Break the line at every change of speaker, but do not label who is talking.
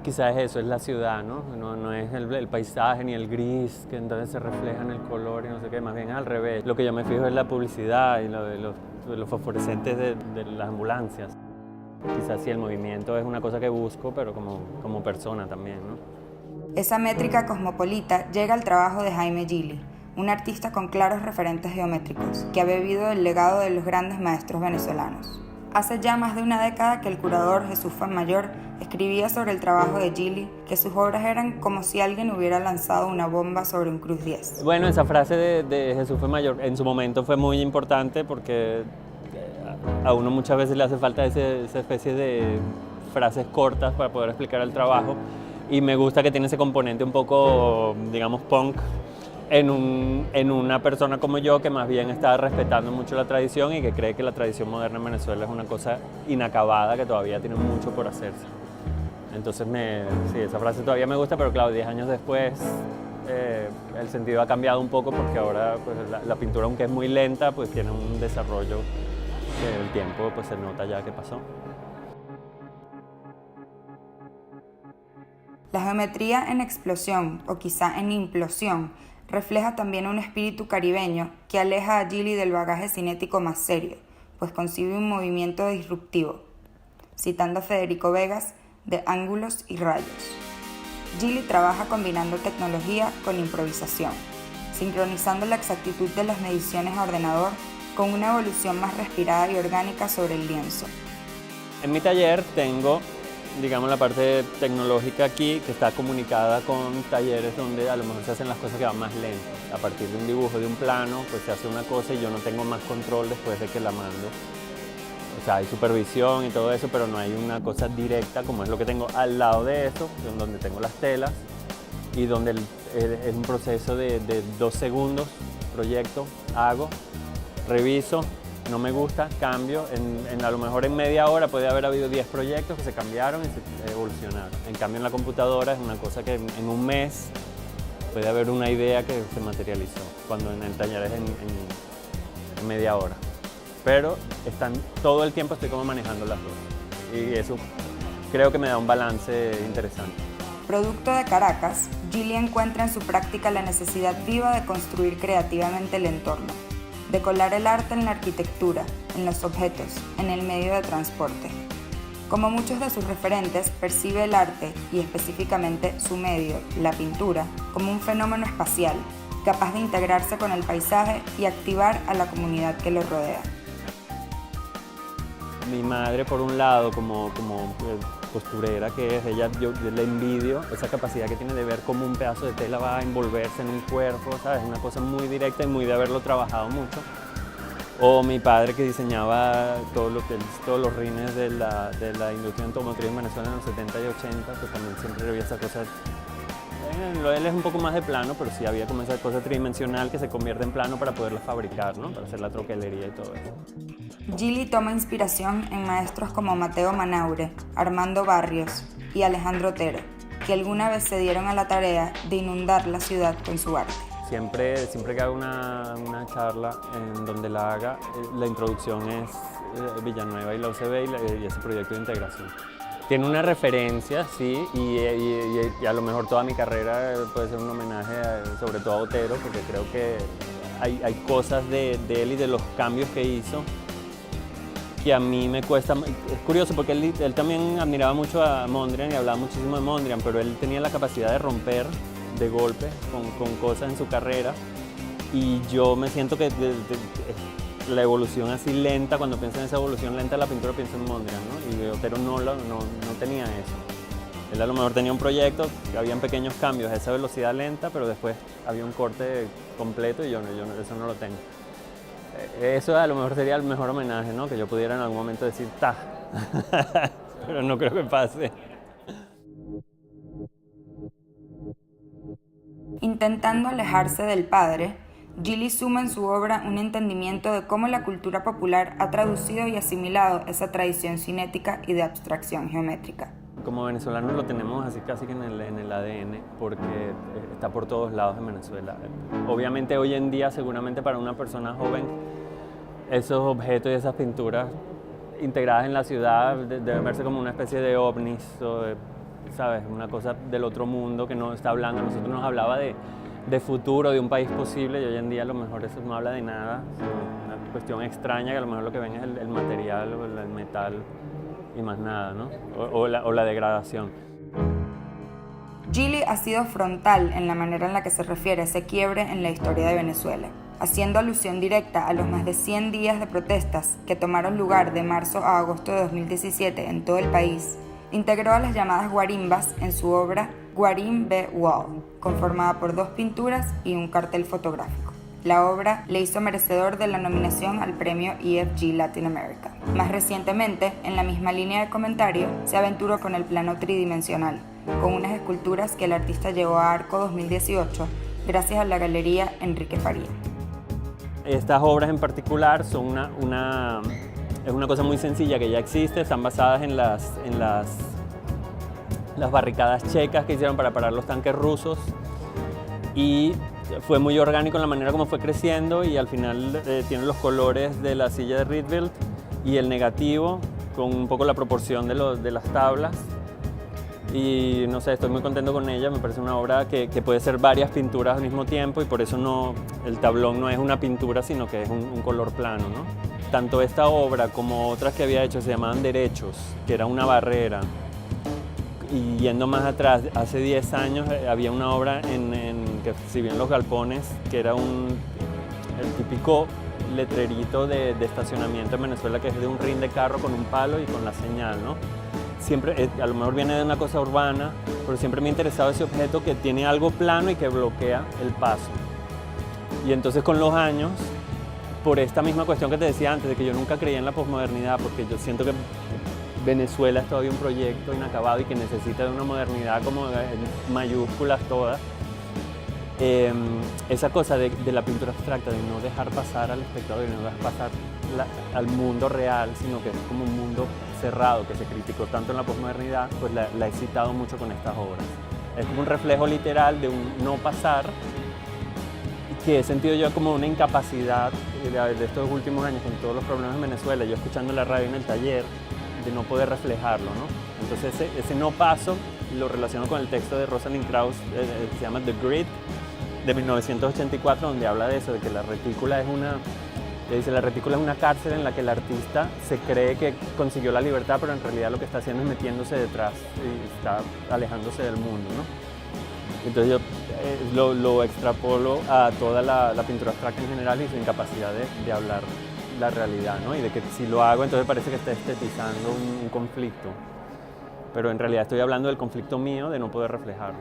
Quizás eso es la ciudad, ¿no? No es el paisaje ni el gris, que entonces se refleja en el color y no sé qué, más bien al revés. Lo que yo me fijo es la publicidad y lo de los fosforescentes de las ambulancias. Quizás sí el movimiento es una cosa que busco, pero como persona también, ¿no?
Esa métrica cosmopolita llega al trabajo de Jaime Gili, un artista con claros referentes geométricos, que ha bebido del legado de los grandes maestros venezolanos. Hace ya más de una década que el curador Jesús Fuenmayor escribía sobre el trabajo de Gili, que sus obras eran como si alguien hubiera lanzado una bomba sobre un Cruz 10.
Bueno, esa frase de Jesús Fuenmayor en su momento fue muy importante porque a uno muchas veces le hace falta esa especie de frases cortas para poder explicar el trabajo, y me gusta que tiene ese componente un poco, digamos, punk en una persona como yo, que más bien está respetando mucho la tradición y que cree que la tradición moderna en Venezuela es una cosa inacabada que todavía tiene mucho por hacerse. Entonces, sí, esa frase todavía me gusta, pero claro, 10 años después el sentido ha cambiado un poco, porque ahora pues, la pintura, aunque es muy lenta, pues tiene un desarrollo que el tiempo pues, se nota ya que pasó.
La geometría en explosión, o quizá en implosión, refleja también un espíritu caribeño que aleja a Gili del bagaje cinético más serio, pues concibe un movimiento disruptivo, citando a Federico Vegas, de ángulos y rayos. Gili trabaja combinando tecnología con improvisación, sincronizando la exactitud de las mediciones a ordenador con una evolución más respirada y orgánica sobre el lienzo.
En mi taller tengo, digamos, la parte tecnológica aquí, que está comunicada con talleres donde a lo mejor se hacen las cosas que van más lentas. A partir de un dibujo, de un plano, pues se hace una cosa y yo no tengo más control después de que la mando. O sea, hay supervisión y todo eso, pero no hay una cosa directa como es lo que tengo al lado de eso, donde tengo las telas y donde es un proceso de 2 segundos, proyecto, hago, reviso, no me gusta, cambio. A lo mejor en media hora puede haber habido 10 proyectos que se cambiaron y se evolucionaron. En cambio en la computadora es una cosa que en un mes puede haber una idea que se materializó, cuando en el taller es en media hora. Pero todo el tiempo estoy como manejando las dos, y eso creo que me da un balance interesante.
Producto de Caracas, Gili encuentra en su práctica la necesidad viva de construir creativamente el entorno, de colar el arte en la arquitectura, en los objetos, en el medio de transporte. Como muchos de sus referentes, percibe el arte, y específicamente su medio, la pintura, como un fenómeno espacial, capaz de integrarse con el paisaje y activar a la comunidad que lo rodea.
Mi madre, por un lado, como costurera que es, yo le envidio esa capacidad que tiene de ver cómo un pedazo de tela va a envolverse en un cuerpo, ¿sabes? Una cosa muy directa y muy de haberlo trabajado mucho. O mi padre, que diseñaba todos los rines de la industria automotriz en Venezuela en los 70 y 80, pues también siempre había esa cosa. Él es un poco más de plano, pero sí había como esa cosa tridimensional que se convierte en plano para poderla fabricar, ¿no? Para hacer la troquelería y todo eso.
Gili toma inspiración en maestros como Mateo Manaure, Armando Barrios y Alejandro Otero, que alguna vez se dieron a la tarea de inundar la ciudad con su arte.
Siempre que hago una charla en donde la haga, la introducción es Villanueva y la UCB y ese proyecto de integración. Tiene una referencia, sí, y a lo mejor toda mi carrera puede ser un homenaje sobre todo a Otero, porque creo que hay cosas de él y de los cambios que hizo que a mí me cuesta. Es curioso porque él también admiraba mucho a Mondrian y hablaba muchísimo de Mondrian, pero él tenía la capacidad de romper de golpe con cosas en su carrera, y yo me siento que la evolución así lenta, cuando pienso en esa evolución lenta de la pintura, pienso en Mondrian, ¿no? Y Otero no tenía eso. Él a lo mejor tenía un proyecto, habían pequeños cambios a esa velocidad lenta, pero después había un corte completo y yo eso no lo tengo. Eso a lo mejor sería el mejor homenaje, ¿no? Que yo pudiera en algún momento decir ¡ta! Pero no creo que pase.
Intentando alejarse del padre, Gili suma en su obra un entendimiento de cómo la cultura popular ha traducido y asimilado esa tradición cinética y de abstracción geométrica.
Como venezolanos lo tenemos así casi que en el ADN, porque está por todos lados en Venezuela. Obviamente hoy en día, seguramente para una persona joven, esos objetos y esas pinturas integradas en la ciudad deben verse como una especie de ovnis, ¿sabes? Una cosa del otro mundo que no está hablando. A nosotros nos hablaba de futuro, de un país posible, y hoy en día a lo mejor eso no habla de nada, sino una cuestión extraña que a lo mejor lo que ven es el material o el metal y más nada, ¿no? O la degradación.
Geely ha sido frontal en la manera en la que se refiere a ese quiebre en la historia de Venezuela, haciendo alusión directa a los más de 100 días de protestas que tomaron lugar de marzo a agosto de 2017 en todo el país. Integró a las llamadas guarimbas en su obra Guarimbe Wall, conformada por 2 pinturas y un cartel fotográfico. La obra le hizo merecedor de la nominación al premio EFG Latin America. Más recientemente, en la misma línea de comentario, se aventuró con el plano tridimensional, con unas esculturas que el artista llevó a Arco 2018 gracias a la galería Enrique Faría.
Estas obras en particular son es una cosa muy sencilla que ya existe, están basadas en las barricadas checas que hicieron para parar los tanques rusos, y fue muy orgánico en la manera como fue creciendo, y al final tiene los colores de la silla de Rietveld y el negativo con un poco la proporción de las tablas, y no sé, estoy muy contento con ella. Me parece una obra que puede ser varias pinturas al mismo tiempo, y por eso el tablón no es una pintura, sino que es un color plano, ¿no? Tanto esta obra como otras que había hecho se llamaban Derechos, que era una barrera. Y yendo más atrás, hace 10 años había una obra que si bien Los Galpones, que era el típico letrerito de estacionamiento en Venezuela, que es de un rin de carro con un palo y con la señal, ¿no? Siempre, a lo mejor viene de una cosa urbana, pero siempre me ha interesado ese objeto que tiene algo plano y que bloquea el paso. Y entonces con los años, por esta misma cuestión que te decía antes, de que yo nunca creía en la posmodernidad, porque yo siento que Venezuela es todavía un proyecto inacabado y que necesita de una modernidad como en mayúsculas todas. Esa cosa de la pintura abstracta, de no dejar pasar al espectador, de no dejar pasar al mundo real, sino que es como un mundo cerrado que se criticó tanto en la posmodernidad, pues la he citado mucho con estas obras. Es como un reflejo literal de un no pasar, que he sentido yo como una incapacidad de estos últimos años con todos los problemas en Venezuela, yo escuchando la radio en el taller, de no poder reflejarlo, ¿no? Entonces ese no paso lo relaciono con el texto de Rosalind Krauss, se llama The Grid, de 1984, donde habla de eso, de que la retícula es una cárcel en la que el artista se cree que consiguió la libertad, pero en realidad lo que está haciendo es metiéndose detrás y está alejándose del mundo, ¿no? Entonces yo lo extrapolo a toda la pintura abstracta en general y su incapacidad de hablar la realidad, ¿no? Y de que si lo hago, entonces parece que está estetizando un conflicto, pero en realidad estoy hablando del conflicto mío de no poder reflejarlo.